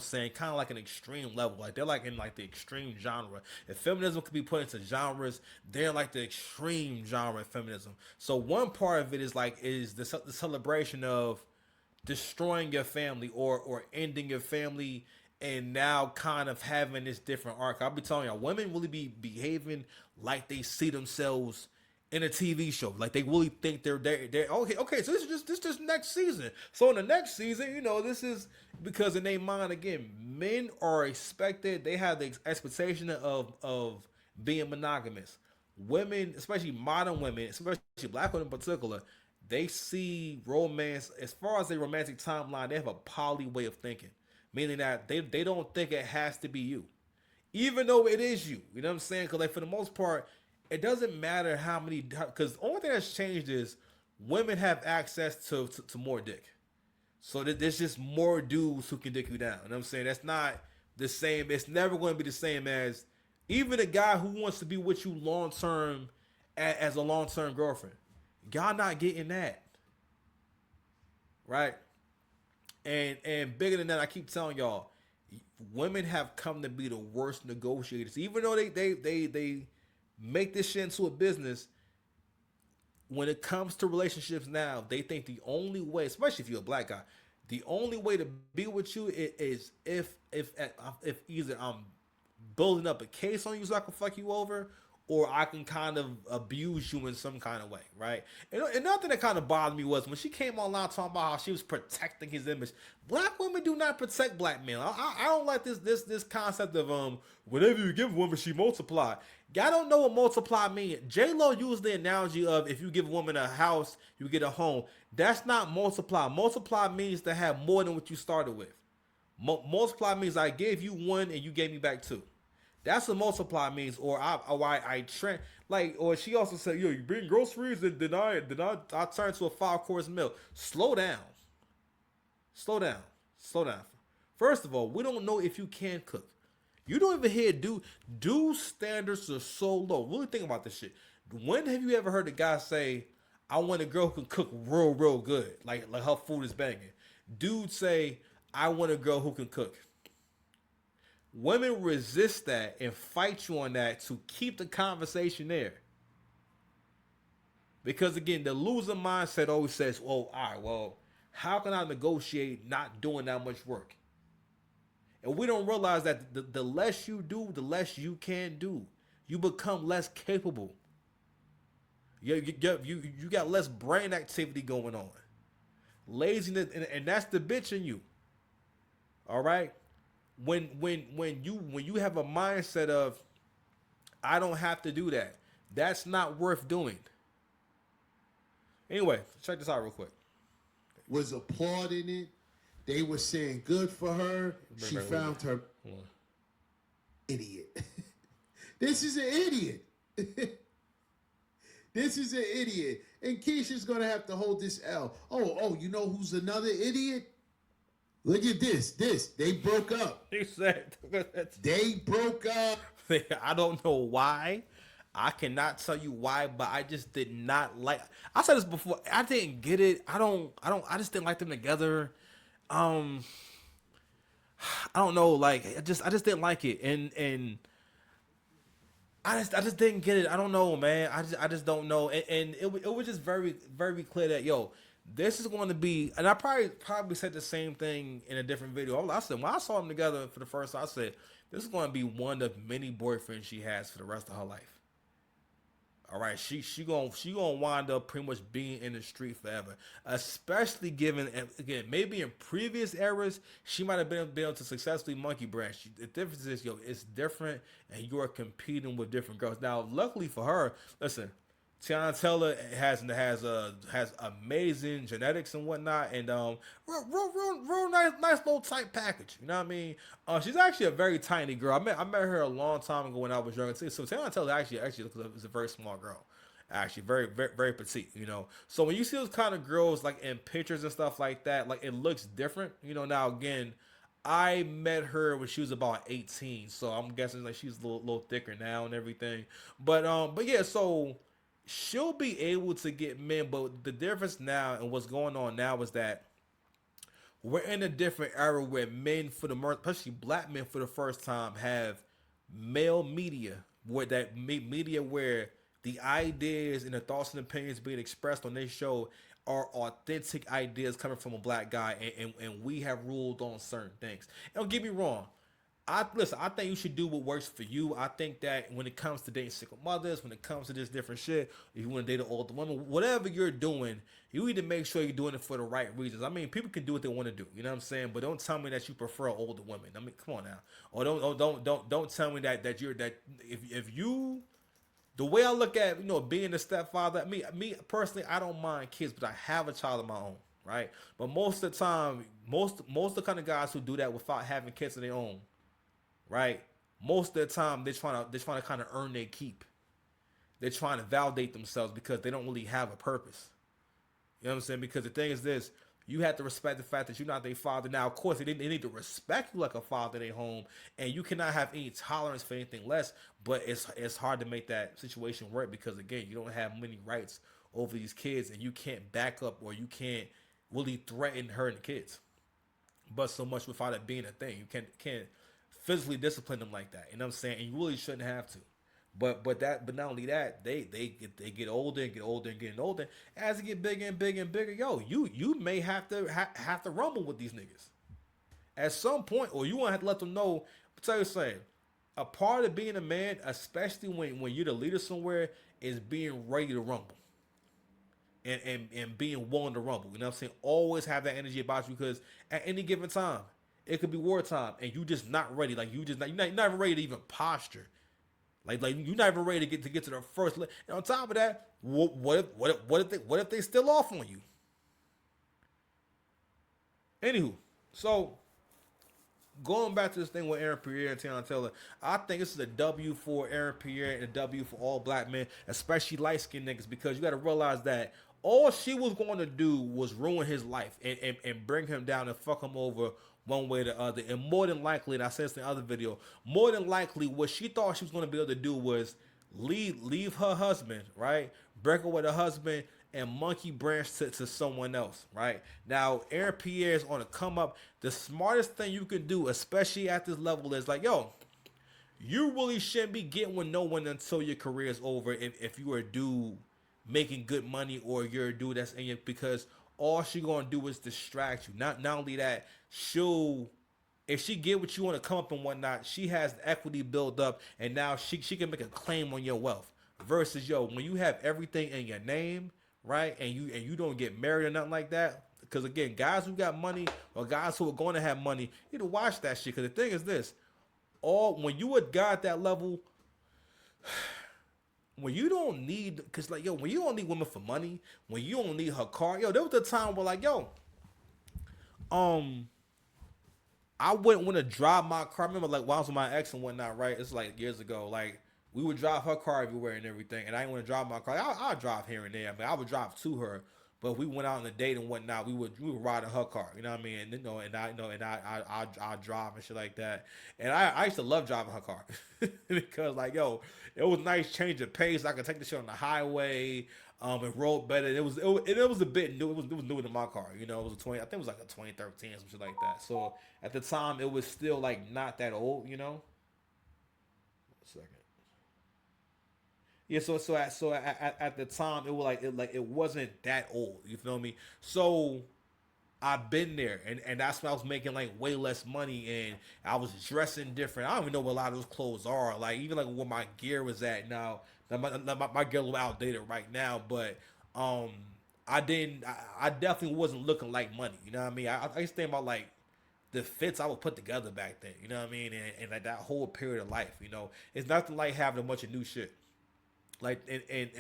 saying, kind of like an extreme level. Like they're like in like the extreme genre. If feminism could be put into genres, they're like the extreme genre of feminism. So one part of it is like is the celebration of destroying your family or ending your family and now kind of having this different arc. I'll be telling y'all, women really be behaving like they see themselves in a TV show. Like they really think they're okay. So this is next season. So in the next season, this is because in their mind again, men are expected. They have the expectation of being monogamous. Women, especially modern women, especially black women in particular, they see romance as far as their romantic timeline. They have a poly way of thinking, meaning that they don't think it has to be you, even though it is you. You know what I'm saying? Because like for the most part, it doesn't matter how many. Because the only thing that's changed is women have access to more dick. So there's just more dudes who can dick you down. You know what I'm saying? That's not the same. It's never going to be the same as even a guy who wants to be with you long term as a long term girlfriend. Y'all not getting that, right? And bigger than that, I keep telling y'all, women have come to be the worst negotiators. Even though they make this shit into a business, when it comes to relationships now, they think the only way, especially if you're a black guy, the only way to be with you is if either I'm building up a case on you so I can fuck you over, or I can kind of abuse you in some kind of way, right? And another thing that kind of bothered me was when she came online talking about how she was protecting his image. Black women do not protect black men. I don't like this concept of whatever you give a woman, she multiply. Y'all don't know what multiply means. J Lo used the analogy of if you give a woman a house, you get a home. That's not multiply. Multiply means to have more than what you started with. Multiply means I gave you one and you gave me back two. That's what multiply means, or I trend like, or she also said, yo, you bring groceries, and then I turn to a 5 course meal. Slow down, slow down, slow down. First of all, we don't know if you can cook. You don't even hear do standards are so low. Really think about this shit. When have you ever heard a guy say, I want a girl who can cook real good, like her food is banging? Dudes say, I want a girl who can cook. Women resist that and fight you on that to keep the conversation there. Because again, the loser mindset always says, well, all right, well, how can I negotiate not doing that much work? And we don't realize that the less you do, the less you can do. You become less capable. You got less brain activity going on. Laziness, and that's the bitch in you. All right? When you have a mindset of I don't have to do that, that's not worth doing. Anyway, check this out real quick. Was applauding it. They were saying good for her. She found her idiot. This is an idiot. This is an idiot. And Keisha's gonna have to hold this L. Oh, you know who's another idiot? Look at this. They broke up. He said They broke up. I don't know why. I cannot tell you why, but I just did not like. I said this before. I didn't get it. I just didn't like them together. Um, I don't know. Like, I just didn't like it, and I just didn't get it. I don't know, man. I just don't know, and it was just very clear that yo, this is going to be, and I probably said the same thing in a different video. I said when I saw them together for the first time, I said this is going to be one of many boyfriends she has for the rest of her life. All right, she gonna wind up pretty much being in the street forever. Especially given again, maybe in previous eras she might have been able to successfully monkey branch. The difference is it's different, and you are competing with different girls. Now, luckily for her, listen, Teyanna Taylor has amazing genetics and whatnot, and real nice little tight package. You know what I mean? She's actually a very tiny girl. I met her a long time ago when I was younger too. So Teyanna Taylor actually looks like a very small girl. Actually, very petite. So when you see those kind of girls like in pictures and stuff like that, like it looks different. Now again, I met her when she was about 18, so I'm guessing like she's a little thicker now and everything. But yeah, so she'll be able to get men, but the difference now and what's going on now is that we're in a different era where men, for the most, especially black men, for the first time, have male media, where that media where the ideas and the thoughts and opinions being expressed on this show are authentic ideas coming from a black guy, and we have ruled on certain things. And don't get me wrong, I listen. I think you should do what works for you. I think that when it comes to dating single mothers, when it comes to this different shit, if you want to date an older woman, whatever you're doing, you need to make sure you're doing it for the right reasons. I mean, people can do what they want to do. You know what I'm saying? But don't tell me that you prefer older women. I mean, come on now. Or don't tell me that you're that if you the way I look at being a stepfather. Me personally, I don't mind kids, but I have a child of my own, right? But most of the time, most of the kind of guys who do that without having kids of their own, right? Most of the time they're trying to kind of earn their keep. They're trying to validate themselves because they don't really have a purpose. You know what I'm saying? Because the thing is this, you have to respect the fact that you're not their father. Now, of course, they need to respect you like a father in their home, and you cannot have any tolerance for anything less. But it's hard to make that situation work because again, you don't have many rights over these kids, and you can't back up or you can't really threaten hurting the kids. But so much without it being a thing, you can't physically discipline them like that. You know what I'm saying? And you really shouldn't have to. But not only that, they get older and get older and getting older. As they get bigger and bigger and bigger, yo, you may have to rumble with these niggas at some point, or you want to have to let them know. I'll tell you something. A part of being a man, especially when you're the leader somewhere, is being ready to rumble and being willing to rumble. You know what I'm saying? Always have that energy about you because at any given time, it could be wartime and you just not ready. Like you're not even ready to even posture. Like you're not even ready to get to the first. And on top of that, what if they still off on you? Anywho, so going back to this thing with Aaron Pierre and Teyanna Taylor, I think this is a W for Aaron Pierre and a W for all black men, especially light skinned niggas, because you got to realize that all she was going to do was ruin his life and bring him down and fuck him over one way or the other. And more than likely, and I said this in the other video, more than likely what she thought she was going to be able to do was leave her husband, right? Break up with her husband and monkey branch to someone else, right? Now, Aaron Pierre is on the come up. The smartest thing you can do, especially at this level, is like, yo, you really shouldn't be getting with no one until your career is over if you are a dude making good money or you're a dude that's in your, because all she gonna do is distract you. Not only that, if she get what you want to come up and whatnot, she has the equity built up and now she can make a claim on your wealth. Versus yo, when you have everything in your name, right, and you don't get married or nothing like that. Because again, guys who got money or guys who are going to have money, you need to watch that shit. Because the thing is this, when you a guy at that level, when you don't need, because like yo, when you don't need women for money, when you don't need her car, yo, there was a time where like yo, I wouldn't want to drive my car. I remember like when I was with my ex and whatnot, right? It's like years ago. Like we would drive her car everywhere and everything, and I didn't want to drive my car. I'll drive here and there, but I would drive to her. But if we went out on a date and whatnot, we would ride in her car. You know what I mean? And I drive and shit like that. And I used to love driving her car because like yo, it was nice change of pace. I could take the shit on the highway. It rolled better. It was a bit new. It was newer than my car. You know, it was a 20. I think it was like a 2013 or some shit like that. So at the time, it was still like not that old. You know. 1 second. Yeah, at the time it was like it wasn't that old. You feel me? So I've been there, and that's when I was making like way less money, and I was dressing different. I don't even know what a lot of those clothes are. Like even like where my gear was at now. My gear a little outdated right now, but I didn't. I definitely wasn't looking like money. You know what I mean? I used to think about like the fits I would put together back then. You know what I mean? And like that whole period of life. You know, it's nothing like having a bunch of new shit. Like in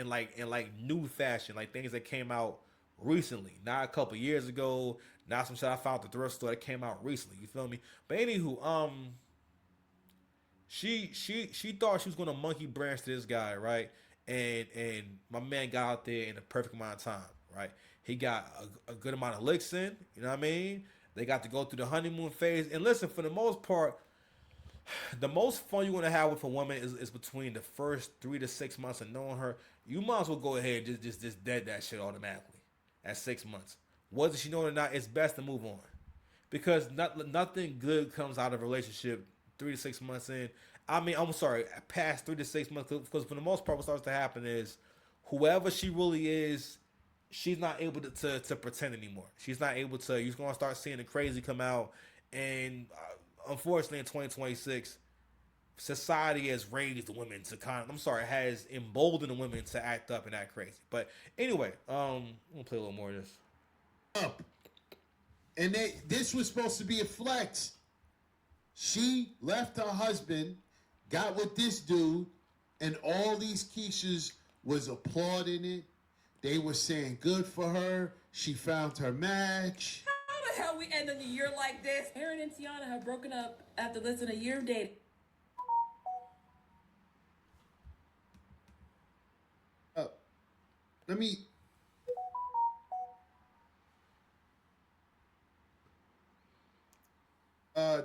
new fashion, like things that came out recently, not a couple years ago, not some shit I found at the thrift store that came out recently. You feel me? But anywho, she thought she was gonna monkey branch to this guy, right? And my man got out there in the perfect amount of time, right? He got a good amount of licks in, you know what I mean? They got to go through the honeymoon phase, and listen, for the most part, the most fun you want to have with a woman is between the first 3 to 6 months of knowing her. You might as well go ahead and just dead that shit automatically at 6 months. Whether she know it or not, it's best to move on. because nothing good comes out of a relationship 3 to 6 months in. I mean, I'm sorry, past 3 to 6 months, because for the most part, what starts to happen is whoever she really is, she's not able to pretend anymore. She's not able to. You're gonna start seeing the crazy come out, and unfortunately, in 2026, society has raised the women to kind of, I'm sorry, has emboldened the women to act up and act crazy. But anyway, I'm gonna play a little more of this. Up. And this was supposed to be a flex. She left her husband, got with this dude, and all these Keishas was applauding it. They were saying good for her. She found her match. How the hell we end the year like this? Aaron and Teyanna have broken up after less than a year of dating. Let me.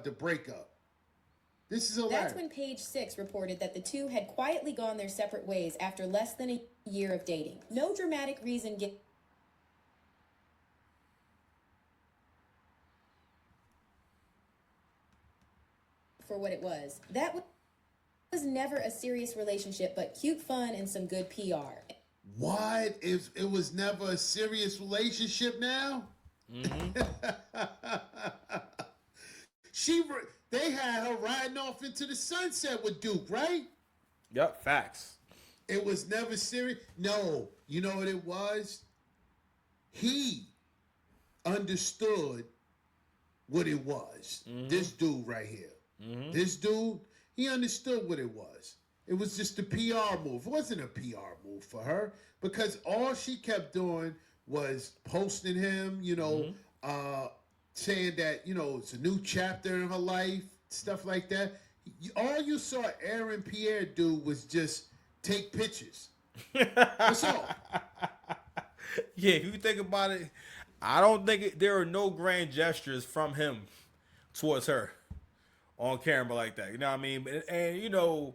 The breakup. This is hilarious. That's when Page 6 reported that the two had quietly gone their separate ways after less than a year of dating. No dramatic reason given for what it was. That was never a serious relationship, but cute fun and some good PR. What if it was never a serious relationship now? Mm-hmm. They had her riding off into the sunset with Duke, right? Yep, facts. It was never serious. No, you know what it was? He understood what it was. Mm-hmm. This dude right here. Mm-hmm. This dude, he understood what it was. It was just a PR move. It wasn't a PR move for her because all she kept doing was posting him, saying that, it's a new chapter in her life, stuff like that. All you saw Aaron Pierre do was just take pictures. That's all. Yeah, if you think about it, I don't think there are no grand gestures from him towards her on camera like that. You know what I mean? And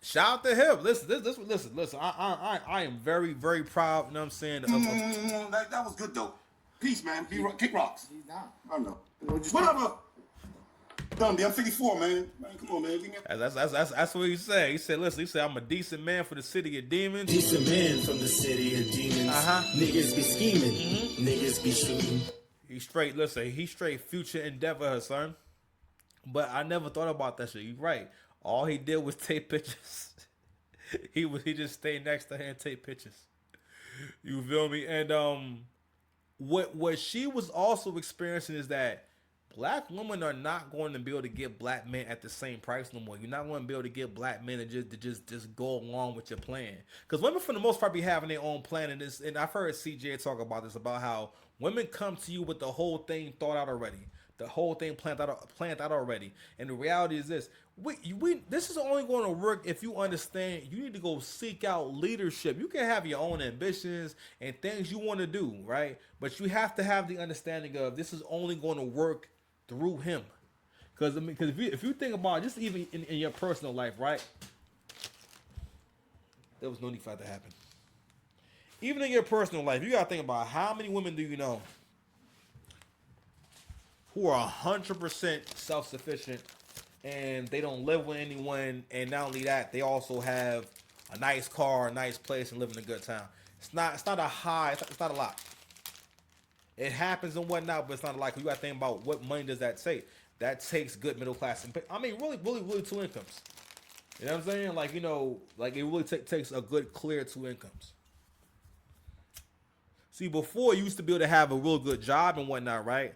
shout out to him. Listen. I am very, very proud. You know what I'm saying? That was good though. Peace, man. Kick rocks. He's down. I know. Whatever. Done. I'm 54, man. Come on, man. That's what he said. He said, listen. He said, I'm a decent man for the city of demons. Decent man from the city of demons. Niggas be scheming. Mm-hmm. Niggas be shooting. He straight. Listen. He straight future endeavor, son. But I never thought about that shit. You're right. All he did was take pictures. he just stayed next to her and take pictures. You feel me? And what she was also experiencing is that black women are not going to be able to get black men at the same price no more. You're not going to be able to get black men to just go along with your plan. Because women, for the most part, be having their own plan. And I've heard CJ talk about this, about how women come to you with the whole thing thought out already. The whole thing planned out already. And the reality is this. This is only going to work if you understand you need to go seek out leadership. You can have your own ambitions and things you want to do, right? But you have to have the understanding of this is only going to work through him. Because if you think about it, just even in your personal life, right? There was no need for that to happen. Even in your personal life, you got to think about how many women do you know who are 100% self-sufficient and they don't live with anyone, and not only that, they also have a nice car, a nice place, and live in a good town. It's not a high. It's not a lot. It happens and whatnot, but it's not a lot. You got to think about what money does that take. That takes good middle class. I mean, really two incomes. You know what I'm saying? Like it really takes a good clear two incomes. See, before you used to be able to have a real good job and whatnot, right?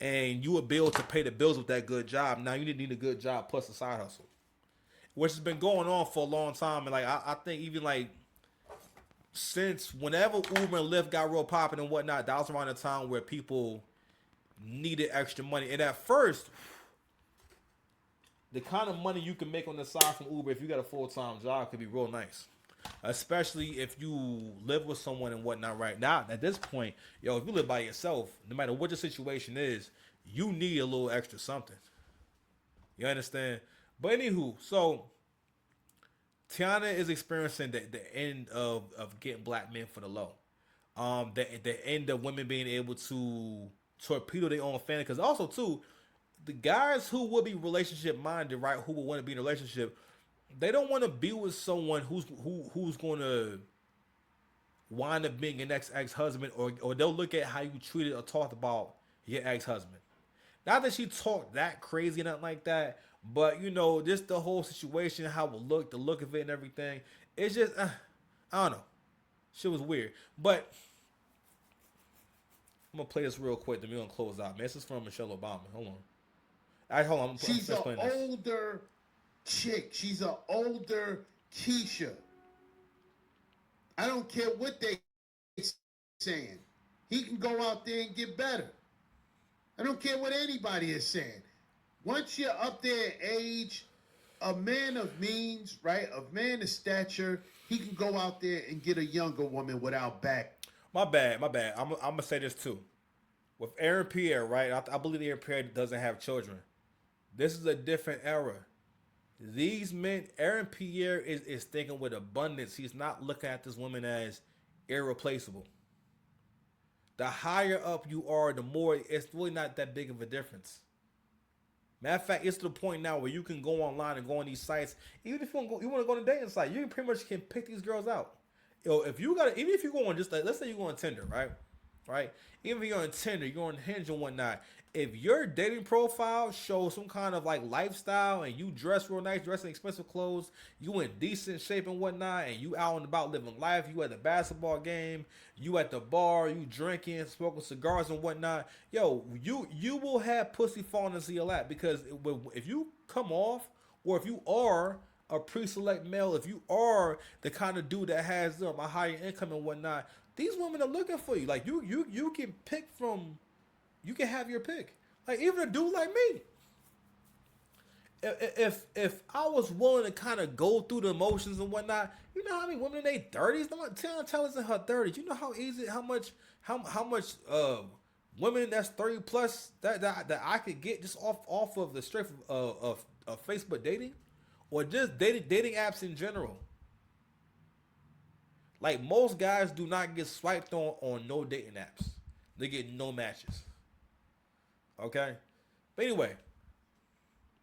And you would be able to pay the bills with that good job. Now you need a good job plus a side hustle, which has been going on for a long time. And like I think even like since whenever Uber and Lyft got real popping and whatnot, that was around the time where people needed extra money. And at first, the kind of money you can make on the side from Uber if you got a full-time job could be real nice. Especially if you live with someone and whatnot right now. At this point, if you live by yourself, no matter what your situation is, you need a little extra something. You understand? But anywho, so Teyanna is experiencing the end of getting black men for the low. The end of women being able to torpedo their own family. Because also too, the guys who will be relationship minded, right? Who will want to be in a relationship, they don't want to be with someone who's going to wind up being an ex-husband, or they'll look at how you treated or talked about your ex-husband. Not that she talked that crazy or nothing like that, but you know, just the whole situation, how it looked, the look of it and everything. It's just, I don't know. Shit was weird. But I'm gonna play this real quick, then we're gonna close out. Man, this is from Michelle Obama. Hold on. Hold on. She's an older chick. She's an older Keisha. I don't care what they saying. He can go out there and get better. I don't care what anybody is saying. Once you're up there in age, a man of means, right? A man of stature, he can go out there and get a younger woman without back. My bad. I'm gonna say this too. With Aaron Pierre, right? I believe Aaron Pierre doesn't have children. This is a different era. These men, Aaron Pierre is thinking with abundance. He's not looking at this woman as irreplaceable. The higher up you are, the more it's really not that big of a difference. Matter of fact, it's to the point now where you can go online and go on these sites. Even if you want to go on a dating site, you pretty much can pick these girls out. If you even if you go on just like, let's say you go on Tinder, right? Even if you're on Tinder, you're on Hinge and whatnot. If your dating profile shows some kind of like lifestyle and you dress real nice, dress in expensive clothes, you in decent shape and whatnot, and you out and about living life, you at the basketball game, you at the bar, you drinking, smoking cigars and whatnot, yo, you will have pussy falling into your lap, because if you come off, or if you are a pre-select male, if you are the kind of dude that has a higher income and whatnot, these women are looking for you. Like you can pick from. You can have your pick. Like even a dude like me. If I was willing to kind of go through the emotions and whatnot, you know how many women in their 30s? Teyanna is in her 30s. You know how easy, how much women that's 30 plus that I could get just off of the strength of Facebook dating, or just dating apps in general. Like most guys do not get swiped on no dating apps. They get no matches. Okay, but anyway,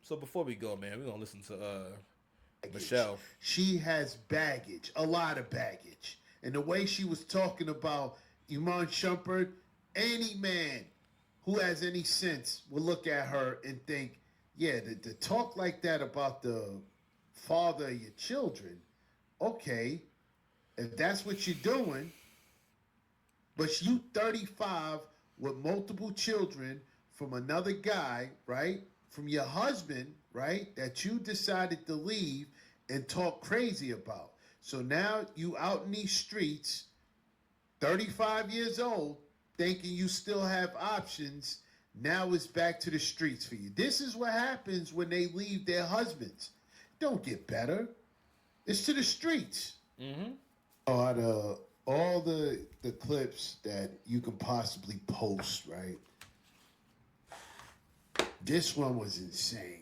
so before we go, man, we're gonna listen to Michelle. She has baggage, a lot of baggage, and the way she was talking about Iman Shumpert, any man who has any sense will look at her and think, yeah, to talk like that about the father of your children, okay, if that's what you're doing, but you 35 with multiple children from another guy, right? From your husband, right? That you decided to leave and talk crazy about. So now you out in these streets, 35 years old, thinking you still have options. Now it's back to the streets for you. This is what happens when they leave their husbands. Don't get better. It's to the streets. Mm-hmm. Out of all the clips that you can possibly post, right? This one was insane.